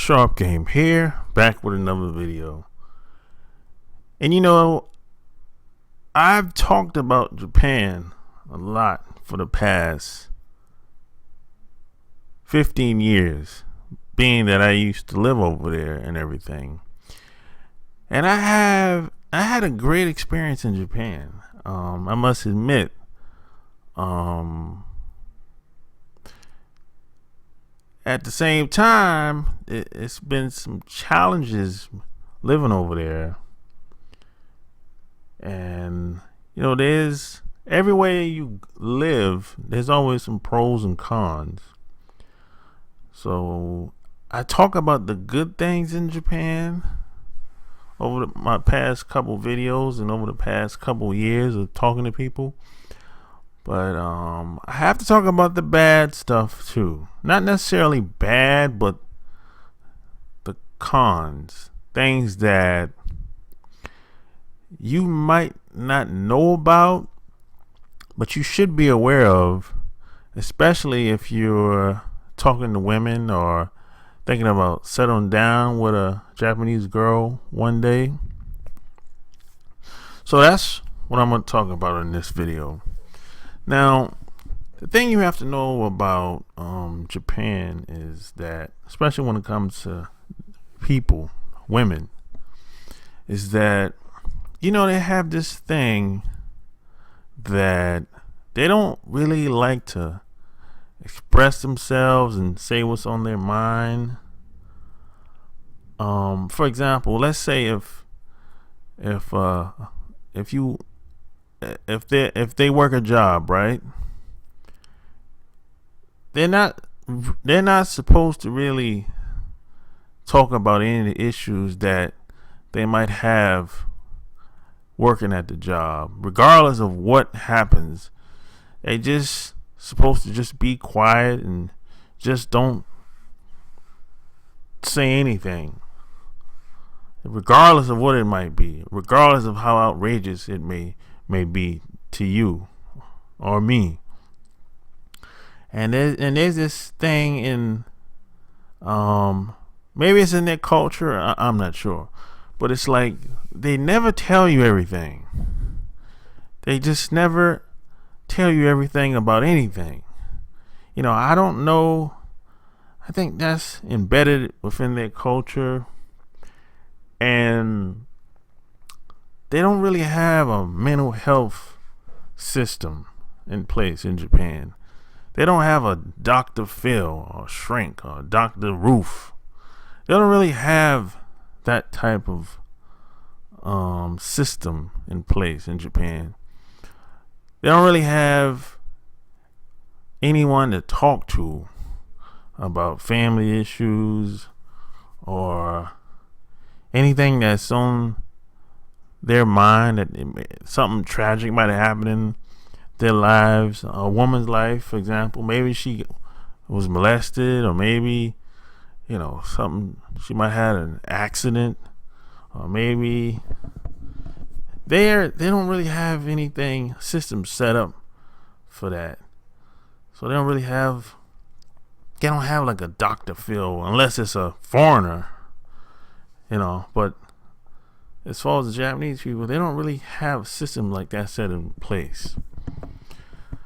Sharp Game here, back with another video. And I've talked about Japan a lot for the past 15 years, being that I used to live over there and everything. And I had a great experience in Japan. I must admit, at the same time, it's been some challenges living over there. And, there's everywhere you live, there's always some pros and cons. So I talk about the good things in Japan over my past couple videos and over the past couple years of talking to people. But I have to talk about the bad stuff too. Not necessarily bad, but the cons. Things that you might not know about, but you should be aware of, especially if you're talking to women or thinking about settling down with a Japanese girl one day. So that's what I'm going to talk about in this video. Now, the thing you have to know about Japan is that, especially when it comes to people, women, is that, they have this thing that they don't really like to express themselves and say what's on their mind. For example, let's say if they work a job, right? They're not supposed to really talk about any of the issues that they might have working at the job, regardless of what happens. They just supposed to just be quiet and just don't say anything, regardless of what it might be, regardless of how outrageous it may be to you or me. And there's this thing in maybe it's in their culture, I'm not sure, but it's like they never tell you everything. They just never tell you everything about anything. I don't know. I think that's embedded within their culture, and they don't really have a mental health system in place in Japan. They don't have a Dr. Phil or Shrink or Dr. Roof. They don't really have that type of system in place in Japan. They don't really have anyone to talk to about family issues or anything that's on their mind, that something tragic might have happened in their lives. A woman's life, for example, maybe she was molested, or maybe something, she might have had an accident, or maybe they don't really have anything system set up for that. So they don't have like a Dr. Phil, unless it's a foreigner, but as far as the Japanese people, they don't really have a system like that set in place.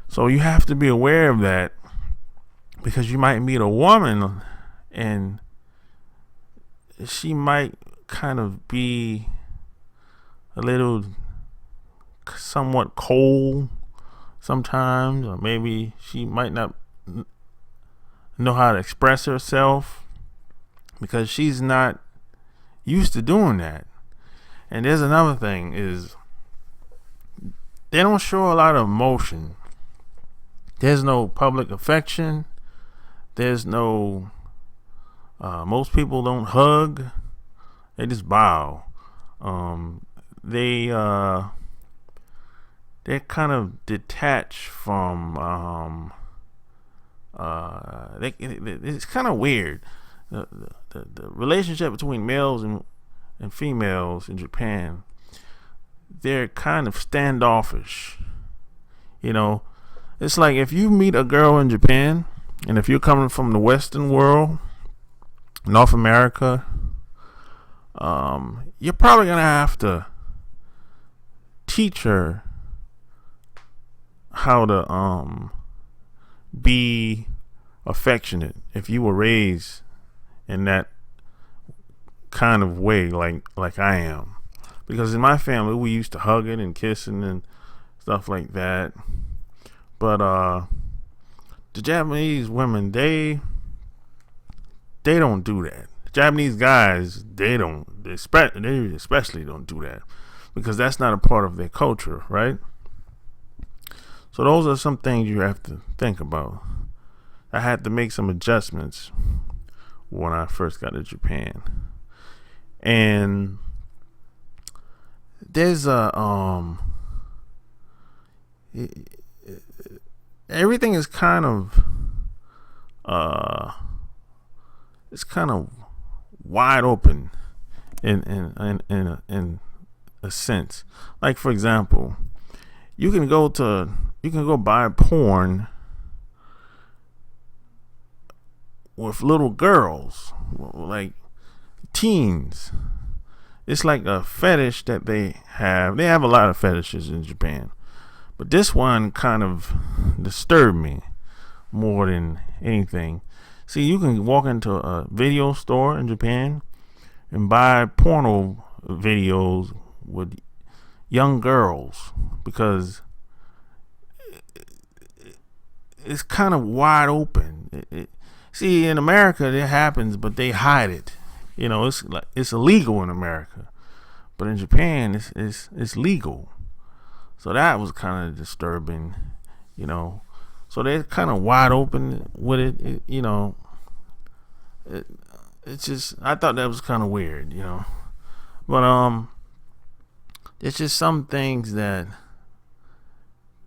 So you have to be aware of that, because you might meet a woman and she might kind of be a little somewhat cold sometimes, or maybe she might not know how to express herself because she's not used to doing that. And there's another thing, is they don't show a lot of emotion. There's no public affection. There's no most people don't hug. They just bow. They're kind of detached from it's kind of weird. The relationship between males and females in Japan, they're kind of standoffish. It's like if you meet a girl in Japan, and if you're coming from the Western world, North America, you're probably gonna have to teach her how to be affectionate if you were raised in that kind of way, like I am. Because in my family, we used to hugging and kissing and stuff like that. But the Japanese women, they don't do that. Japanese guys, they especially don't do that, because that's not a part of their culture, right? So those are some things you have to think about. I had to make some adjustments when I first got to Japan. And there's everything is kind of it's kind of wide open in a sense. Like, for example, you can go buy porn with little girls, like teens. It's like a fetish that they have. They have a lot of fetishes in Japan, but this one kind of disturbed me more than anything. See, you can walk into a video store in Japan and buy porno videos with young girls, because it's kind of wide open. See, in America it happens, but they hide it. You know, it's illegal in America, but in Japan it's legal. So that was kind of disturbing, you know. So they're kind of wide open with it, you know. It's just, I thought that was kind of weird, you know. But it's just some things that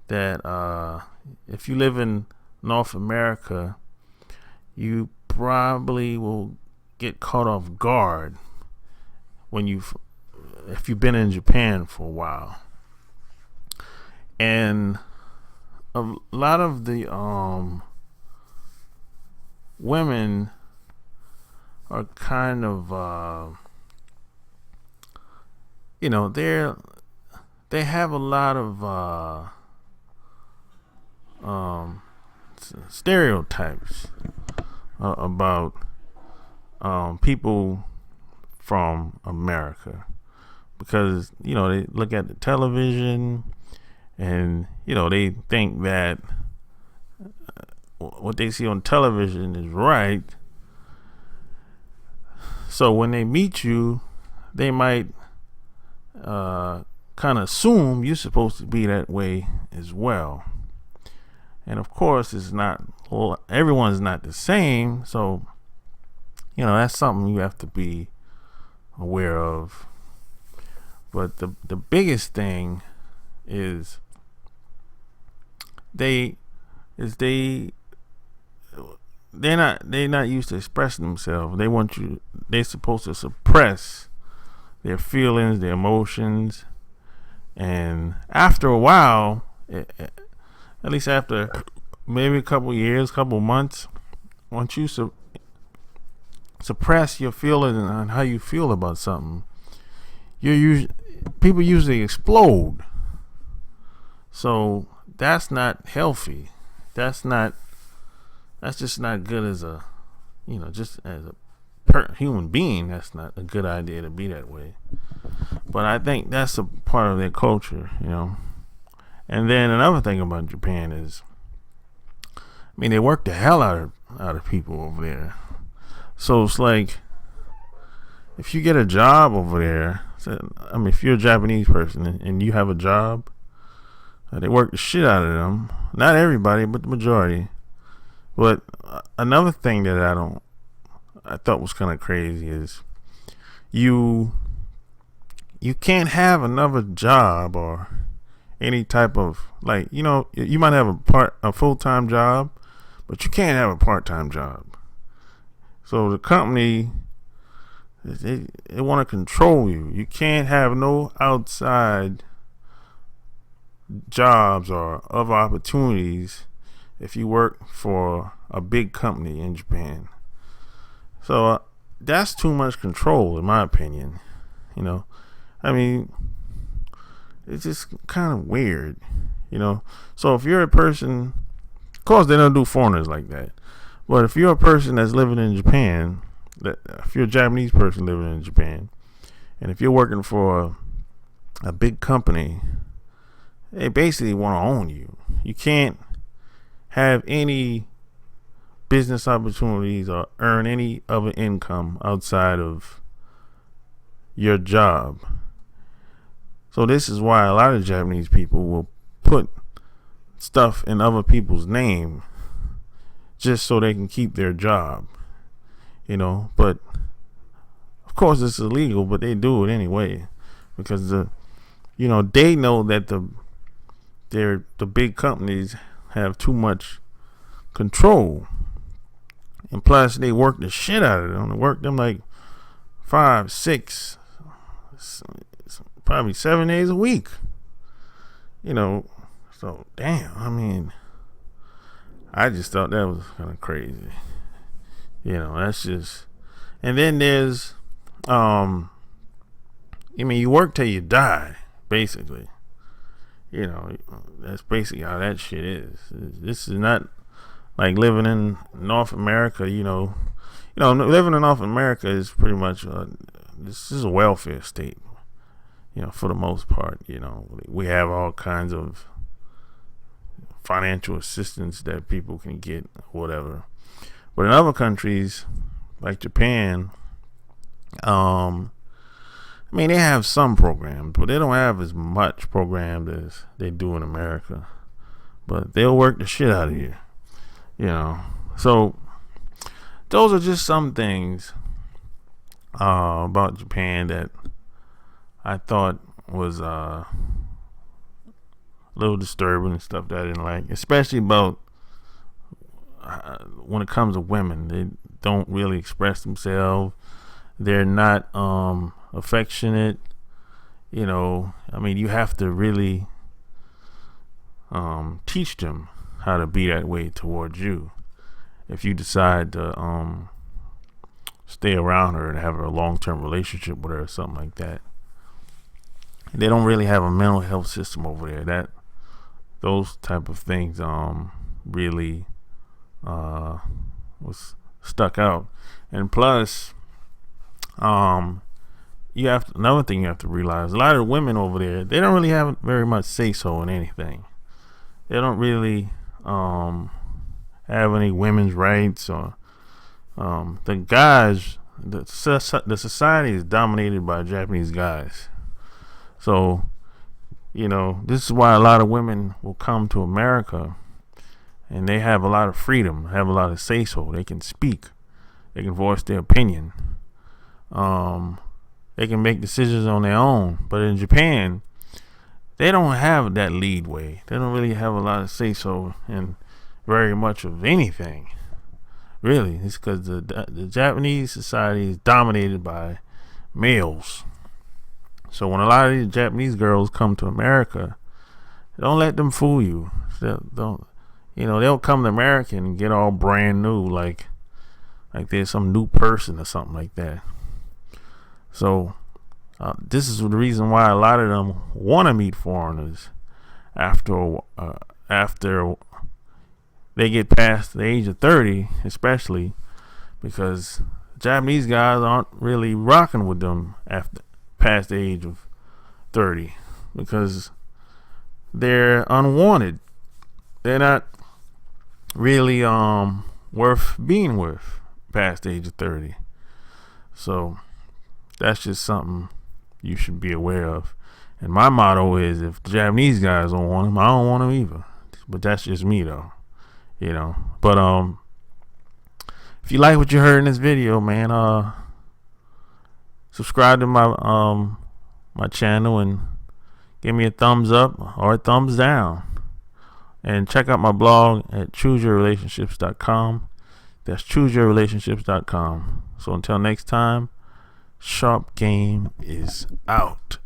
if you live in North America, you probably will get caught off guard if you've been in Japan for a while. And a lot of the women are kind of you know, they have a lot of stereotypes about people from America, because, you know, they look at the television and, you know, they think that what they see on television is right. So when they meet you, they might kind of assume you're supposed to be that way as well. And of course, everyone's not the same. So, you know, that's something you have to be aware of. But the biggest thing is they're not used to expressing themselves. They're supposed to suppress their feelings, their emotions, and after a while, at least after maybe a couple years, couple months, once you suppress your feelings and how you feel about something, people usually explode. So that's not healthy. That's just not good as a, you know, just as a human being. That's not a good idea to be that way. But I think that's a part of their culture, you know. And then another thing about Japan is, I mean, they work the hell out of people over there. So it's like, if you get a job over there, I mean, if you're a Japanese person and you have a job, they work the shit out of them. Not everybody, but the majority. But another thing that I thought was kind of crazy is you can't have another job or any type of, like, you know, you might have a full-time job, but you can't have a part-time job. So the company, they want to control you. You can't have no outside jobs or other opportunities if you work for a big company in Japan. So that's too much control, in my opinion. You know, I mean, it's just kind of weird. You know, so if you're a person, of course they don't do foreigners like that. But if you're a person that's living in Japan, if you're a Japanese person living in Japan, and if you're working for a big company, they basically want to own you. You can't have any business opportunities or earn any other income outside of your job. So this is why a lot of Japanese people will put stuff in other people's name just so they can keep their job, you know. But of course it's illegal, but they do it anyway because they know that the big companies have too much control, and plus they work the shit out of them. They work them like 5, 6, probably 7 days a week. You know, so damn. I mean, I just thought that was kind of crazy. You know, that's just. And then there's, you work till you die, basically. You know, that's basically how that shit is. This is not like living in North America. Living in North America is pretty much this is a welfare state. You know, for the most part. You know, we have all kinds of financial assistance that people can get, whatever. But in other countries like Japan, they have some programs, but they don't have as much programs as they do in America. But they'll work the shit out of you, you know. So those are just some things about Japan that I thought was a little disturbing and stuff that I didn't like, especially about when it comes to women. They don't really express themselves. They're not affectionate. You know, you have to really teach them how to be that way towards you if you decide to stay around her and have a long-term relationship with her or something like that. They don't really have a mental health system over there. Those type of things really was stuck out. And plus, another thing you have to realize, a lot of women over there, they don't really have very much say so in anything. They don't really have any women's rights, or the guys. The society is dominated by Japanese guys. So, you know, this is why a lot of women will come to America, and they have a lot of freedom, have a lot of say so. They can speak, they can voice their opinion. They can make decisions on their own. But in Japan, they don't have that leadway. They don't really have a lot of say so in very much of anything. Really, it's because the Japanese society is dominated by males. So when a lot of these Japanese girls come to America, don't let them fool you. They'll come to America and get all brand new, like they're some new person or something like that. So this is the reason why a lot of them want to meet foreigners after they get past the age of 30, especially because Japanese guys aren't really rocking with them past the age of 30 because they're unwanted. They're not really worth being with past the age of 30. So that's just something you should be aware of. And my motto is, if the Japanese guys don't want them, I don't want them either. But that's just me, though. You know. But if you like what you heard in this video, man, subscribe to my channel and give me a thumbs up or a thumbs down. And check out my blog at chooseyourrelationships.com. That's chooseyourrelationships.com. So until next time, Sharp Game is out.